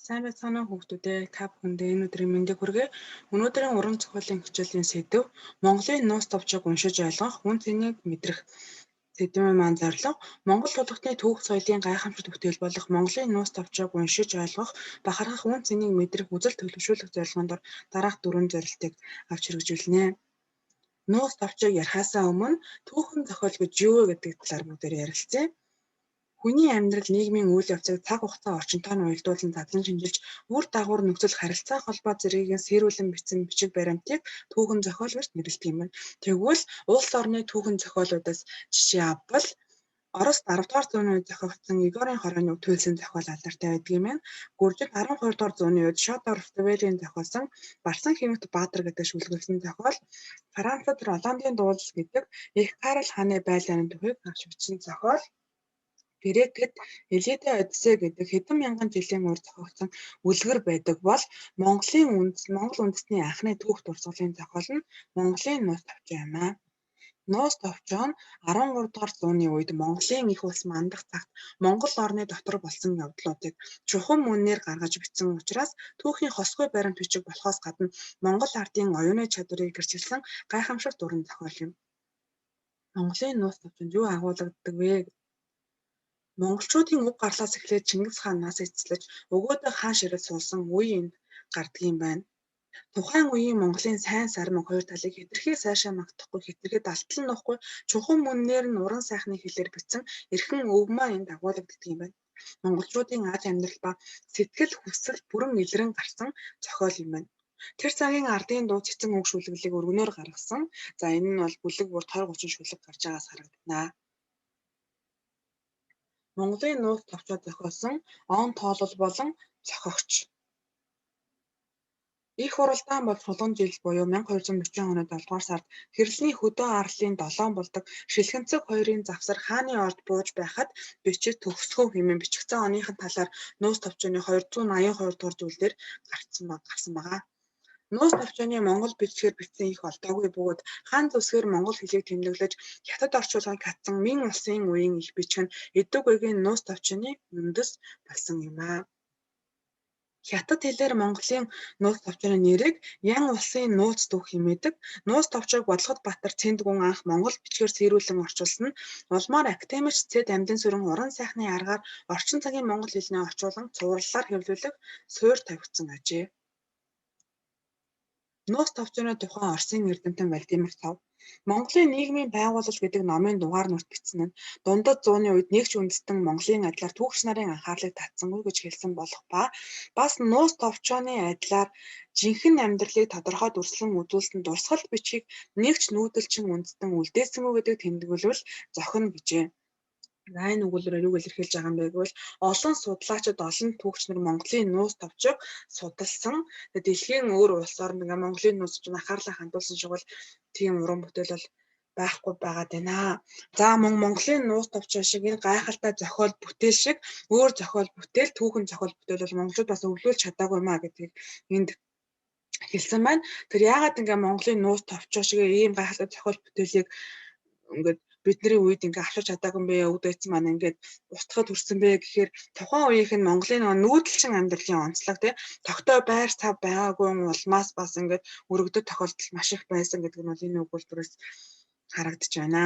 Сайн байцгаана уу хүүхдүүдээ. Та бүхэндээ энэ өдрийн мэндийг хүргэе. Өнөөдрийн уран зохиолын хичээлийн сэдэв Монголын нууц товчийг уншиж ойлгох, үн цэнийг мэдрэх сэдвийн маань зорилго Монгол тулгын түүх соёлын гайхамшигт бүтээл болох Монголын нууц товчийг уншиж ойлгох, бахархах, үн цэнийг мэдрэх, үзэл төлөвшүүлэх зорилгоон дор дараах дөрвөн зорилтыг авч хэрэгжүүлнэ. Нууц товчийг ярихаасаа өмнө түүхэн зохиол гэж юу вэ гэдэг талаар бүгдээр ярилцъя. Хүний амьдрал, нийгмийн үйл явцыг цаг хугацаа орчинтой нь уялдуулан задлан шинжилж, үр дагавар нөхцөл харилцаа холбоо зэргийг сэрүүлэн бичсэн бичиг баримтыг түүхэн зохиол гэж нэрлэдэг юм байна. Тэгвэл улс орны түүхэн зохиолуудаас жишээ авбал Орос 10 дугаар зууны үед зохиогдсон Игорийн хорооны төлсөн зохиол алдартай байдаг юм байна. Гуржид 12 дугаар зууны үед Шодор Рафаэлийн зохиолсон Барсан хэмээгт Баатар гэдэг шүлгэлсэн зохиол, Францад Роландын дуулал гэдэг их Карл хааны байлааны түүхийг авч бичсэн зохиол, Грекэд Илиада Одиссей гэдэг хэдэн мянган жилийн өмнө зохиогдсон үлгэр байдаг бол Монгол үндэстний анхны түүх дурсгалын зохиол нь Монголын нууц товчоо юм аа. Нууц товчоо нь 13 дугаар зууны үед Монголын их улс мандах цагт Монгол орны дотор болсон явдлуудыг чухам үнээр гаргаж бичсэн учраас түүхийн хосгүй баримт бичиг болохоос гадна Монгол ардын оюуны чадварыг гэрчилсэн гайхамшиг дүрэн зохиол юм. Монголын нууц товчонд юу агуулгадаг вэ? Монголчуудын уг гарлаас эхлээд Чингис хаанаас эцэслэж өгөөдөө хаан ширэл суулсан үе энд гардаг юм байна. Тухайн үеийн Монголын сайн сармаг хоёр талыг хэтэрхий сайшаа магтахгүй, хэтэрхий далтлан нуухгүй, чухам үнээр нь уран сайхны хэлээр бичсэн эрхэм өвмаа энд агуулгадаг юм байна. Монголчуудын аж амьдрал ба сэтгэл хүсэл бүрэн илрэн гарсан зохиол юм байна. Тэр цагийн ардын дуу цэцэн үг шүлгэлийг өргөнөөр гаргасан. За энэ нь бол бүлэг бүр 20-30 шүлэг гарч байгаас харагдана. Монголын нууц товчоо зохиосон он тоолол болон зохиогч. Их хуралдаан бол чулган жил буюу 1240 оны 7 дугаар сард Хэрлэний хөдөө арлын 7 болдог Шилхэнцэг хоёрын завсар хааны орд бууж байхад бичиж төгсгөө хэмээн бичигдсэн оныхын талаар нууц товчооны 282 дугаар зүйлээр гарсан байгаа. Нууц товчооны монгол бичгээр бичсэн их олдоогүй бөгөөд хан зүсгээр монгол хэлийг тэмдэглэж хятад орчуулгыг татсан Мин улсын үеийн их бичиг нь Эдэг үеийн нууц товчооны үндэс болсон юм аа. Хятад хэлээр Монголын нууц товчооны нэрийг Ян улсын нууц дүү хэмээдэг. Нууц товчоог Бодлогод Баатар Цэндгүн анх монгол бичгээр сэрүүлэн орчуулсан нь улмаар академич Цэд Амдын сүрэн уран сайхны аргаар орчин цагийн монгол хэлний орчуулан цувраллаар хэвлүүлэх суурь тавигдсан ажээ. Нууц товчооны тухайн Оросын эрдэмтэн Владимир Цов Монголын нийгмийн байгуулалт гэдэг номын дугаар нүрт бичсэн нь дундад зууны үед нэгч үндэстэн Монголын адилаар түүхч нарын анхаарлыг татсангүй гэж хэлсэн болох ба бас нууц товчооны адилаар жинхэнэ амьдралыг тодорхой дүрслэн үзүүлсэн дурсгалт бичгийг нэгч нүүдэлчин үндэстэн үлдээсэнгүй гэдэг тэмдэглэл зохино гэжээ. За энэ өгүүлбэрээр юу илэрхийлж байгаа юм бэ гэвэл олон судлаачид, олон түүхч нар Монголын нууц товчоог судалсан. Дэлхийн өөр улс орнд ингээ Монголын нууц товчоог анхаарлаа хандуулсан шиг бол тийм уран бүтээл бол байхгүй байгаад байна. За мөн Монголын нууц товчоо шиг энэ гайхалтай зохиол бүтээл шиг өөр зохиол бүтээл, түүхэн зохиол бүтээл бол монголчууд бас өвлүүлж чадаагүй маа гэдгийг энд хэлсэн байна. Тэр яагаад ингээ Монголын нууц товчоо шиг ийм гайхалтай зохиол бүтээлийг ингээд бидний үед ингээ авчиж чадаагүй юм бэ? Өвд байсан маань ингээд устгахад хүрсэн бэ гэхээр тухайн үеийнх нь Монголын нүүдэлчин амьдралын онцлог тий тогтоо байр цав байгаагүй улмаас бас ингээд өргөдөд тохиолдол маш их байсан гэдэг нь бол энэ өгүүлбэрээс харагдаж байна.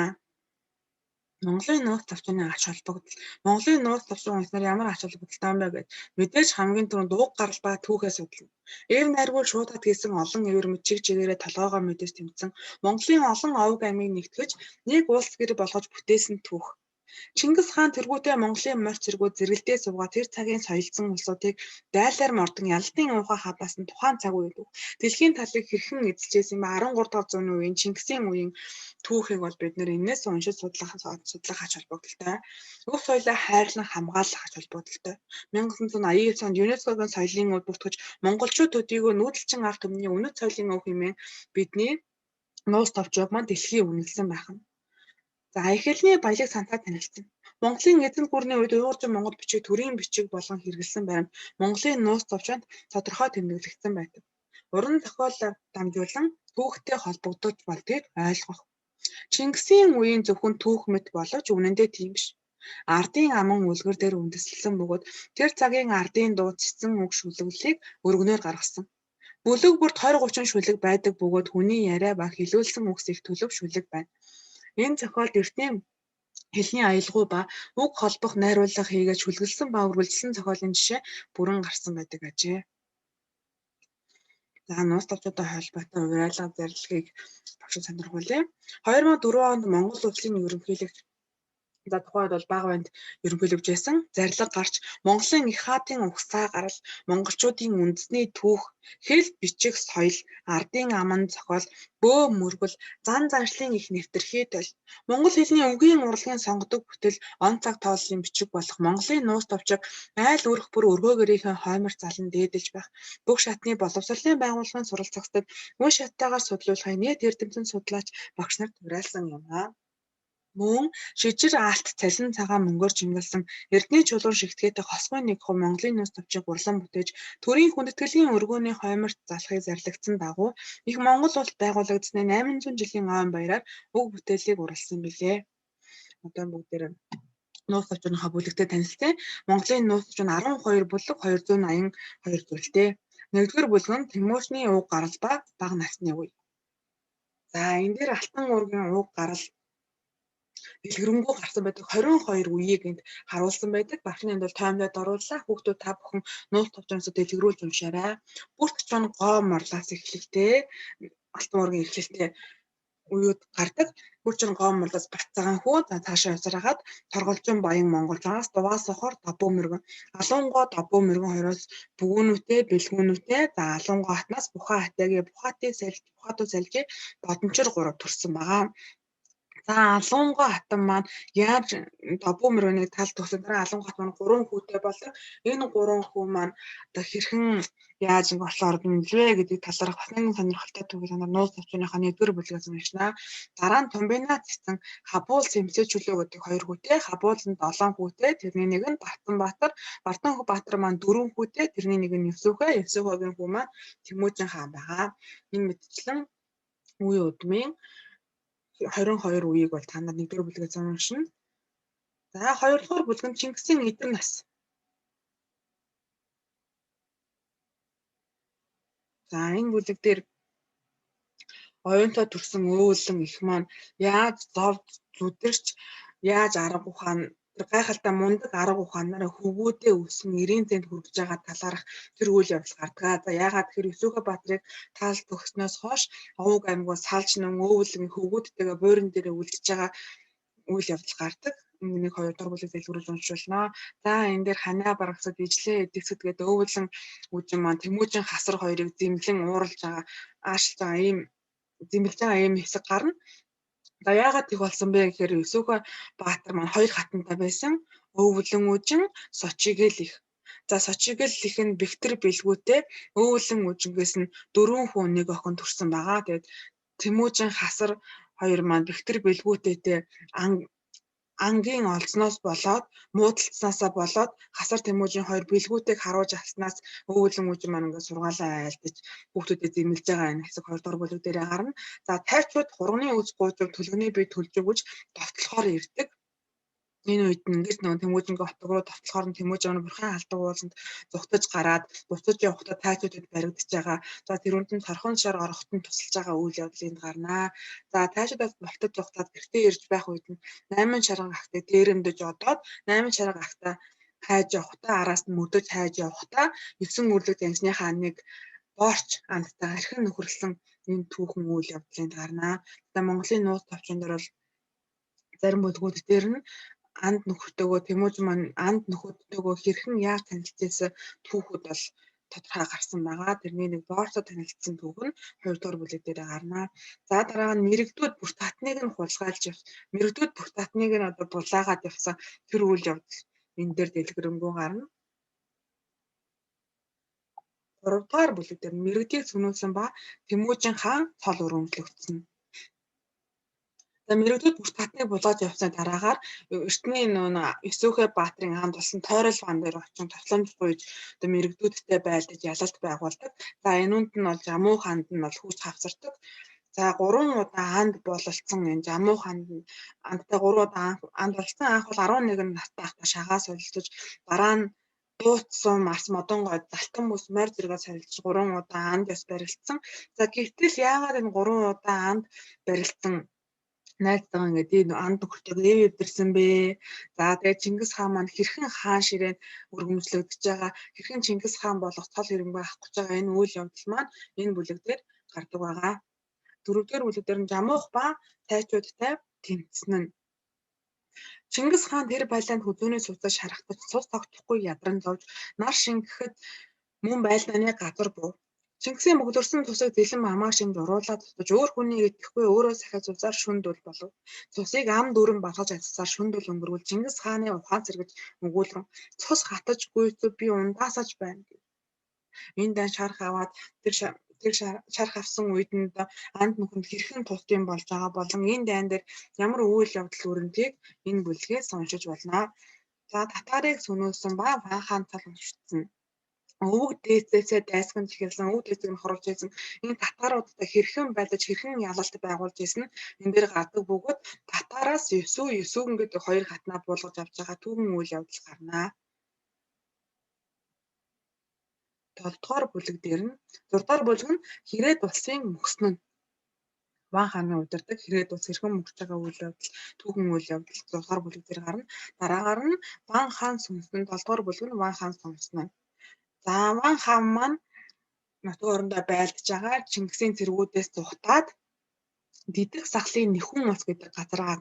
Монголын нууц товчооны ач холбогдол. Монголын нууц товчоо уншнаар ямар ач холбогдолтой юм бэ гэвэл мэдээж хамгийн түрүүнд уг гарал ба түүхээ судлана. Эв найргуул шуудад хийсэн олон эвэр мөчиг чигээрээ толгоогоо мэдээж тэмцэн Монголын олон овг аймыг нэгтгэж нэг улс гэр болгож бүтээсэн түүх. Чингис хаан тэргүүтээ Монголын морь цэргүүд зэрэгэлдээ суугаад тэр цагийн соёлзон улсуудыг дайлаар мордон ялалтын уухай хадасан тухайн цаг үед дэлхийн талыг хэрхэн эзэлжсэн юм 13 дугаар зууны үеийн Чингисийн үеийн түүхийг бол бид нэр энээс уншиж судлах ач холбогдолтой. Өв соёлоо хайрлан хамгаалах ач холбогдолтой. 1989 онд ЮНЕСКОгийн соёлын өв бүртгэж монголчууд төдийгүй нүүдэлчин ард түмний үнэт соёлын өв хэмээн бидний нууц товчоог маань дэлхий үнэлсэн байна. За эхлэлний баялаг санаа танилцсан. Монголын эзэн гүрний үед уйгуржин монгол бичиг төрийн бичиг болгон хэрэгэлсэн баримт Монголын нууц товчоонд тодорхой тэмдэглэгдсэн байдаг. Уран зохиолоор дамжуулан түүхтэй холбогдож болдгийг ойлгох. Чингисийн үеийн зөвхөн түүх мэт боловч үнэндээ тийм биш. Ардын аман үлгэр дээр үндэслэсэн бөгөөд тэр цагийн ардын дуу цэцэн үг шүлэглэлийг өргөнөөр гаргасан. Бүлэг бүрт 20-30 шүлэг байдаг бөгөөд хүний яриа ба хэлүүлсэн үгс их төлөв шүлэг байна. Энэ зохиолд эртний хэлний аялгүй ба үг холбох найруулга хийгээд шүлгэлсэн ба үргэлжилсэн зохиолын жишээ бүрэн гарсан байдаг ажээ. За нуус товчтой холбоотой уриалга зарилгыг багш сонирхуулъя. 2004 онд Монгол улсын ерөнхийлөгч тухайд бол бага банд ерөнхийлөгч байсан. Зарлиг гарч Монголын их хаатын угсаа гарал монголчуудын үндэсний түүх, хэл бичих соёл, ардын аман зохиол, бөө мөргөл, зан заншлын их нэвтэрхий төл, монгол хэлний үгийн урлагийн сонгодог бүтэл, он цаг тооллын бичиг болох Монголын нуус товчиг айл өрх бүр өргөөгөрийнхээ хоймор залан дээдэлж байх. Бүх шатны боловсролын байгууллагын суралцагчдад үе шаттайгаар судлуулахыг нийт эрдэмтэн судлаач багш нарт уриалсан юм аа. Мөн шижир алт цалин цагаан мөнгөөр чимгэлсэн эрдний чулуун шигтгэдэг хосгой нэг хувь Монголын нуус товчийг урлан бүтээж төрийн хүндэтгэлийн өргөөний хойморт залахыг зарлагдсан дагуу их Монгол улс байгуулагдсны 800 жилийн ойн баяраар уг бүтээлийг урлсан билээ. Одоо бүгдээр нуус товчийнхаа бүлэгтээ танилцъя. Монголын нуус товч нь 12 бүлэг 282 зүйлтэй. Нэгдүгээр бүлэг нь Тэмүүжний уг гарал ба бага насны үе. За энэ дээр Алтан уургийн уг гарал дэлгэрэнгүй гарсан байдаг 22 үеийг энд харуулсан байдаг. Багшны энд бол таймлайд орууллаа. Хүүхдүүд та бүхэн нуус товчоноос дэлгэрүүлж уншаарай. Бүрт чон гоо морлоос эхлэлтэй Алтан уургийн эхлэлтэй үеуд гардаг. Бүрт чон гоо морлоос бат цагаан хүү цаашаа явсараад торголжин баян монголчаас дуваа сохор добоо мөргөн алуунгоо добоо мөргөн хороос бүүнүүтэй бэлгүүнүүтэй за алуунгоо хатнаас бухаа хатагийн бухаатуу салжи бодончор 3 төрсэн байгаа. За алуунгоо хатан маань яаж добоо мөрөнийг тал төгсөн дараа алуунгоо хат маань 3 хүүтэй болдог. Энэ 3 хүү маань одоо хэрхэн яаж болохоор гэмлвэ гэдэг талаарх бас нэгэн сонирхолтой төгөл нуус товчныхаа нэгдүгээр бүлгээс уншнаа. Дараа нь комбинат цэцэн Хабуул Сэмсэ чөлөө гэдэг 2 хүүтэй, Хабуул нь 7 хүүтэй, тэрний нэг нь Бартан Баатар маань 4 хүүтэй, тэрний нэг нь Евсөөхөгийн хүү маань Тэмүүжин хаан байгаа. Энэ мэдчлэн үе удмын 22 үеийг бол та нар нэгдүгээр бүлгээс уншина. За хоёрдугаар бүлэг нь Чингисийн эдэр нас. За энэ бүлэг дээр оюунтай төрсэн өвөлөн их маань яаж зов зүдэрч яаж арга ухаан гайхалтай мундаг арга ухаанаараа хөвгүүдээ өсөн 90 цент хүргэж байгаа талаарх тэр үйл явдал гардаг. За яагаад тэгэхээр Евсөөхө Баатрыг таал төгснөөс хойш Овг аймгаас салж нэн өвөлн хөвгүүдтэйгээ буйран дээрээ үлдэж байгаа үйл явдал гардаг. Энийг 2 дугаар бүлэг дэлгэрүүлж уншуулнаа. За энэ дээр ханаа барагсад ижлээ эдгэсэд гэдэг өвөлн үжин маань Тэмүүжин хасар хоёрыг зэмлэн ууралж байгаа аашилж байгаа ийм зэмлж байгаа ийм хэсэг гарна. За яагаад их болсон бэ гэхээр Евсөөхө Баатар маань 2 хатантай байсан. Өвөлн үжин Сочигэл их. За Сочигэл их нь Бэхтэр бэлгүүтэй өвөлн үжингээс нь 4 хүн нэг охин төрсэн байгаа. Тэгээд Тэмүүжин хасар хоёр маань Бэхтэр бэлгүүтэйтэй ангийн олзноос болоод муудалцсаасаа болоод хасар Тэмүүжин хоёр бэлгүүтэйг харуулж авснаас өвөлн үжин маань ингээд сургаалаа айлдаж хүүхдүүдэд зэмлж байгаа энэ хэсэг 2 дугаар бүлэг дээрээ гарна. За тайчууд хурганы үз гуйжв төлгөний бие төлж өгөж довтлохоор ирдэг. Энэ үед нь ингэж нэг Тэмүүжингийн хотог руу довтлохоор нь Тэмүүжин бурхан алдаг ууланд зүгтэж гараад буцаж явахдаа тайчуудад баригдаж байгаа. За тэрүүнд нь торхон шар ороход нь тусалж байгаа үйл явдлыг гарнаа. За тайчуудаас болтож зүгтаад гэртээ ирж байх үед нь 8 шарган агтыг дээрэмдэж одоод 8 шарган агтаа хайж явахдаа араас нь мөдөж хайж явахдаа 9 үрлэг дангисныхаа нэг борч амттай архин нөхөрлсөн энэ түүхэн үйл явдлыг гарнаа. За Монголын нуус товчон дээр бол зарим бүлгүүд дээр нь анд нөхөртөөгөө Тэмүүжин маань анд нөхөртөөгөө хэрхэн яаж танилцсан түүхүүд бол тодорхой гарсан байгаа. Тэрний нэг боорцоо танилцсан түүх нь 2 дугаар бүлэг дээр гарнаа. За дараа нь мэрэгдүүд бүр татныг нь хулгайлж явсан. Мэрэгдүүд бүр татныг нь одоо булаагаад явсан тэр үйл явдал энэ дээр дэлгэрэнгүй гарна. 3 дугаар бүлэг дээр мэрэгдийг цөнүүлсэн ба Тэмүүжин хаан цол өрөмжлөгдсөн. За мэрэгдүүд бүр татныг булааж явсны дараагаар эртний Евсөөхө Баатрын хаан болсон Тойрол хаан дээр очин тоглоомж гуйж одоо мэрэгдүүдтэй байлдаж ялалт байгуулдаг. За энүүнд нь бол Жамуу хаанд нь бол хүч хавцардаг. За 3 удаа анд бололцсон энэ Жамуу андтай 3 удаа анд бололцсон анх бол 11 настай байхдаа шагаас солилцож дараа нь дууцсан Марс модонгой Залтан бүс морь зэрэгээ солилцож 3 удаа анд яс барилдсан. За гэтэл яагаад энэ 3 удаа анд барилдсан найзтайгаа ингээд энэ анд нөхөртэйг эвдэрсэн бэ? За тэгээд Чингис хаан маань хэрхэн хаан ширээн өргөмжлөгдөж байгаа, хэрхэн Чингис хаан болох цол хэрэмгээ авах гэж байгаа энэ үйл явдал маань энэ бүлэг дээр гардаг байгаа. Дөрөвдүгээр бүлэг дээр нь Жамуух ба тайчуудтай тэмцсэн нь. Чингис хаан тэр байлаанд хүзүүнээ суцаж шархтаж цус тогтохгүй ядран зовж нар шингэхэд мөн байлдааны газар буу. Чингисийн мөгдөрсөн цусыг зэлэн амаа шинж уруулаад тутаж өөр хүний идэхгүй өөрөө сахиа цусаар шүндүүл болов. Цусыг ам дүүрэн болгож ацсаар шүндүүл өнгөрвөл Чингис хааны ухаан сэргэж өгүүлрэн цус хатаж гүйцүү би ундаасаж байна гэв. Энэ дан шарх аваад тэр шарх авсан үед нь анд нөхөнд хэрхэн тусдим болж байгаа болон энэ дайн дээр ямар үйл явдал өрнөгийг энэ бүлгээс уншиж болно. За татарыг сүнөөсөн ба Ван хаан цал уншигдсан. Өвөг дээдсээ дайсган чиглэсэн өвөг дээдсийг нь хоруулж ийсэн энэ татаруудтай хэрхэн байлаж хэрхэн ялалт байгуулж ийсэн энэ дээр гадаг бөгөөд татараас Есүгэн гэдэг хоёр хатнаа буулгаж авч байгаа түүхэн үйл явдал гарнаа. 7-дугаар бүлэг дээр нь 6-дугаар бүлэг нь Хэрээд улсын мөксөн нь Ван хааны удирдаг Хэрээд улс хэрхэн мөксөж байгаа үйл явдал түүхэн үйл явдал 6-дугаар бүлэг дээр гарна. Дараагаар нь Ван хаан сүнсэн 7-дугаар бүлэг нь Ван хаан сүнсэн нь. За Ван хаан маань нутаг орондоо байлдаж байгаа Чингисийн цэргүүдээс зүхтаад Дидэх сахлын Нэхүн ус гэдэг газараа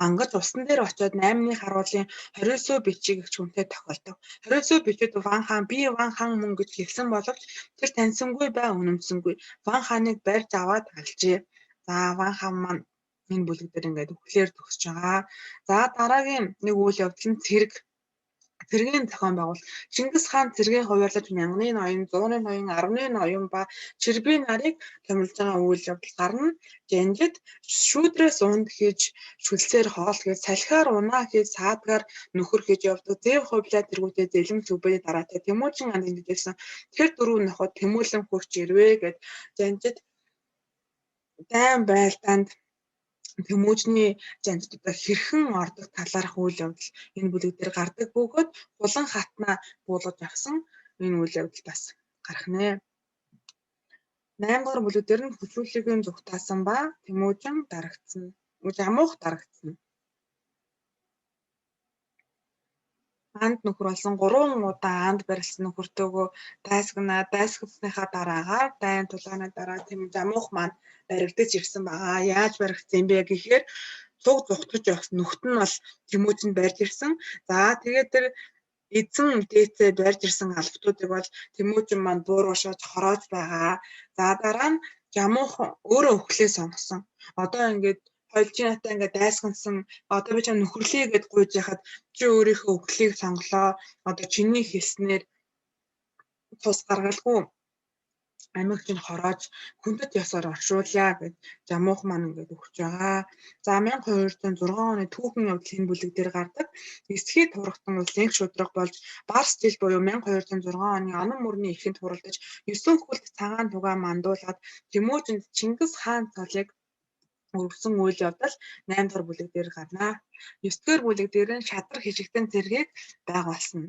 ангаж усан дээр очиод 8-ны харуулын 29 бичиг гэх хүнтэй тохиолдов. 29 бичүүд Ван хаан би Ван хаан мөн гэж хэлсэн боловч тэр таньсангүй ба үнэмшсэнгүй. Ван хааныг барьж аваад алжээ. За Ван хаан маань энэ бүлэг дээр ингээд үхлээр төгсөж байгаа. За дараагийн нэг үйл явдал нь цэргийн зохион байгуул. Чингис хаан цэргийн хуваарлаж 1000-ны ноён, 100-ны ноён, 10-ны ноён ба Чирбийн нарыг томилж байгаа үйл явдал гарна. Жанжид шүүдрээс унд хийж, шүлсээр хоол хийж, салхиар унаа хийж, саадгаар нөхөр хийж явдаг. Зэв хувлаа тэргүүтээ зэлэн зүбээ дараатай Тэмүүжин анд ингэжсэн. Тэр дөрөв ноход Тэмүүлэн хурч ирвэ гэд Жанжид дайн байлдаанд Тэмүүжний жанжидаа хэрхэн ордог талаарх үйл явдал энэ бүлэг дээр гардаг бөгөөд Булан хатнаа буулгаж авсан энэ үйл явдал бас гарах нэ. 8-дугаар бүлэг дээр нь хүчүүлгийн зүгтаасан ба Тэмүүжин дарагдсан. Жамуух дарагдсан. Анд нөхөр болсон 3 удаа анд барилсан нөхөртөөгөө дайсгдсныхаа дараагаар дайн тулааны дараа тэм Жамуух маань баригдаж ирсэн байгаа. Яаж баригдсан бэ гэхээр цуг зүхтаж явсан нөхд нь бол Тэмүүжинд барьж ирсэн. За тэгээд тэр эзэн дээдсээ барьж ирсэн албатуудыг бол Тэмүүжин маань буурушааж хороож байгаа. За дараа нь Жамуух өөрөө өхлөө сонгосон. Одоо ингээд Холжинатай ингээд дайсгансан одоо би чам нөхөрлөе гэд гуйж яхад чи өөрийнхөө өхлийг сонголоо. Одоо чиний хэлснээр тус гаргалгүй амиг чинь хороож хүндэт ёсоор оршуулъя гэд Жамуух маань ингээд өгч байгаа. За 1206 оны түүхэн явдал энэ бүлэг дээр гардаг. Эсхий тургатан улсын шудраг болж Барс жил буюу 1206 оны онон мөрний эхэнд хуралдаж 9 хүлд цагаан тугаа мандуулаад Тэмүүжинд Чингис хаан цолыг өргөсөн үйл явдал 8-дугаар бүлэг дээр гарна. 9-дугаар бүлэг дээр нь шадар хишигтэн зэргийг байгуулсан.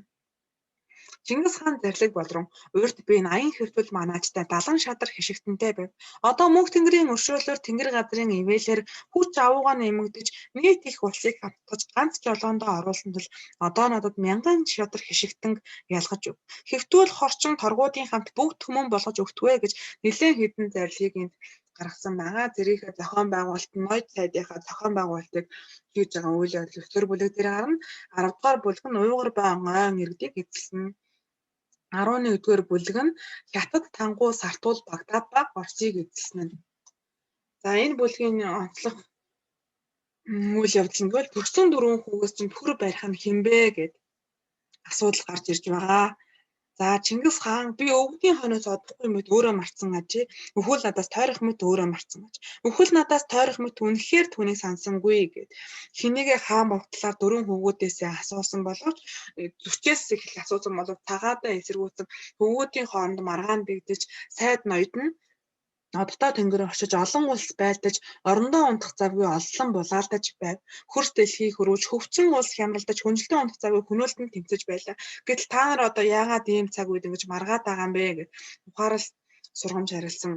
Чингис хаан зарлиг болрон урд бие 80 хэртүүл манаачтай 70 шадар хишигтэнтэй байв. Одоо мөнх тэнгэрийн өршөөлөөр тэнгэр газрын ивэлэр хүч авуугаа нэмэгдэж нийт их улсыг хамтгаж ганц жолоондоо оруулсан тул одоо надад 1000 шадар хишигтэнг ялгаж өг. Хэвтүүл хорчин торгуудын хамт бүгд түмэн болгож өгтгвэ гэж нэлээд хэдэн зарлигийг энд гаргасан байгаа. Зэрийнхээ зохион байгуулалт нь ноёд сайдынхаа зохион байгуулалтыг хийж байгаа үйл явдал 9-р бүлэг дээр гарна. 10-р бүлэг нь уйгар ба гойн иргэдийг эзэлсэн. 11-р бүлэг нь Хятад, Тангуу, Сартуул, Багдад ба Оросыг эзэлсэн нь. За энэ бүлгийн онцлог үйл явдал нь бол төрсөн 4 хүүгээс чинь төр барих нь хинбэ гэд асуудал гарч ирж байгаа. За Чингис хаан би өвгдийн хойноос одохгүй мэт өөрөө марцсан ажи. Өхөл надаас тойрох мэт өөрөө марцсан аж. Өхөл надаас тойрох мэт үнэхээр түүнийг сансангүй гэд хинийгээ хаан бовтлаар 4 хүүгүүдээсээ асуусан боловч зүчээс их асуусан боловч цагаадаа эсэргүүцэн хүүгүүдийн хооронд маргаан бэгдэж сайд ноёд нь Оддоо тэнгэр очиж олон улс байлдаж, орондоо унтах завгүй олсон булаалдаж байв. Хөрс дэлхий хөрвж хөвцөн улс хямралдаж хүнжилтэн унтах завгүй хөнөөлтөнд тэмцэж байлаа. Гэтэл та нар одоо яагаад ийм цаг үед ингэж маргаад байгаа юм бэ гэж ухаарал сургамж харилсан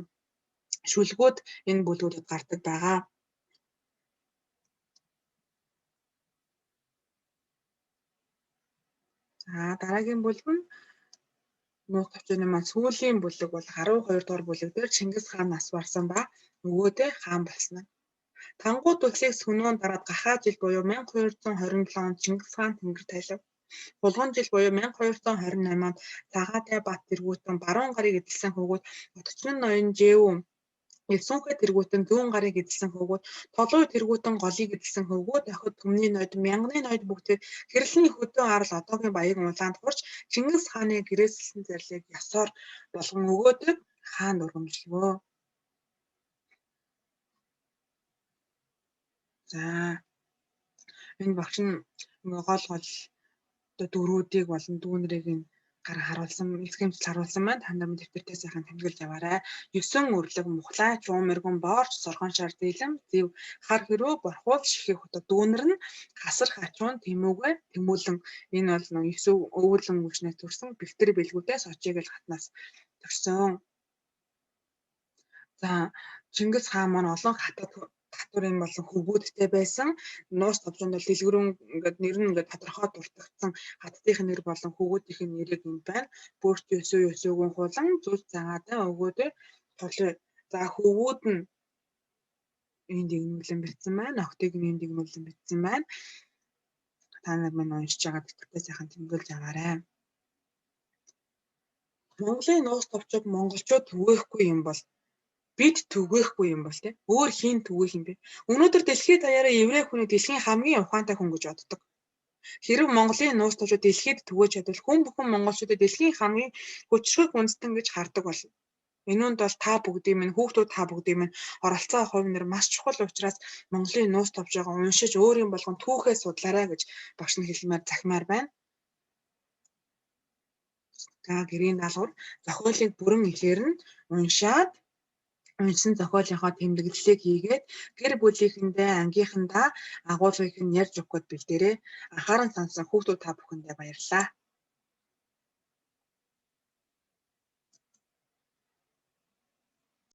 шүлгүүд энэ бүлгүүдэд гардаг байгаа. За дараагийн бүлэг нь Нууц товчооны маань сүүлийн бүлэг бол 12 дугаар бүлэг дээр Чингис хаан нас барсан ба нөгөөдөө хаан болсон нь. Тангууд улсыг сөнөөн дараад гахаа жил буюу 1227 онд Чингис хаан тэнгэр тайлав. Булган жил буюу 1228 онд Цагаатай бат тэргүүтэн баруун гарыг эзэлсэн хөвгүүд Отчмын ноён Жэв Евсүнхэй тэргүүтэн зүүн гарыг эзэлсэн хөвгүүд Толгой тэргүүтэн голыг эзэлсэн хөвгүүд ахад төмний ноёд мянганы ноёд бүгдээ хэрлэлийн хөдөө арал одоогийн баян улаанд хурж Чингис хааны гэрээсэлсэн зарлиг ёсоор болгон өгөөдөг хаан ургамжлвөө. За энэ багш нь гол дөрүүдийг болон дүүнрийг нь харуулсан, эсгэмжил харуулсан байна. Та нар дэвтэртээ сайхан тэмдэглэж яваарай. 9 өрлөг мухлай, чуумэргэн, боорч, соргон шар дээлэм, зэв, хар хэрүү, борхуул, шихий хөтө дүүнэр нь хасар хачуун, тэмүүгээ, тэмүүлэн энэ бол 9 өвөрлөн мөчнөөс төрсэн бэлтэр бэлгүүдээс очиг л хатнаас төрсөн. За Чингис хаан маань олон татварын болон хөвгүүдтэй байсан. Нууц товчонд бол дэлгэрэн ингээд нэр нь ингээд тодорхой дуртагдсан хаттын нэр болон хөвгүүдийн нэрийг юм байна. Бүрт Ёсөөгийн хулан зүс цагаатай өгөөдөө толгой. За хөвгүүд нь энэ дэгнүүлэн бичсэн байна. Охтыг нь энэ дэгнүүлэн бичсэн байна. Та нар маань уншиж байгаа дэвтэртээ сайхан тэмдэглэж аваарай. Монголын нууц товчог монголчууд түгээхгүй юм бол бид түгээхгүй юм бол тийм өөр хин түгээх юм бэ? Өнөөдөр дэлхийд даяараа еврей хүний дэлхийн хамгийн ухаантай хүн гэж боддог. Хэрэг Монголын нууц товчууд дэлхийд түгээж чадвал хүн бүхэн монголчуудыг дэлхийн хамгийн хүчрхэг үндэстэн гэж хардаг болно. Энүүнд бол та бүгдийн минь хүүхдүүд та бүгдийн минь оролцоо хувь нэр маш чухал учраас Монголын нууц товчоогоо уншиж өөрийн болгон түүхээ судлаарай гэж багш нь хэлмээр захимаар байна. За гэрийн даалгавар зохиолыг бүрэн ихээр нь уншсан зохиолынхоо тэмдэглэлийг хийгээд гэр бүлийнхэндээ ангийнхандаа агуулгыг нь ярьж өгөхөд бэлдээрэй. Анхааран сонсон хүүхдүүд та бүхэндээ баярлалаа.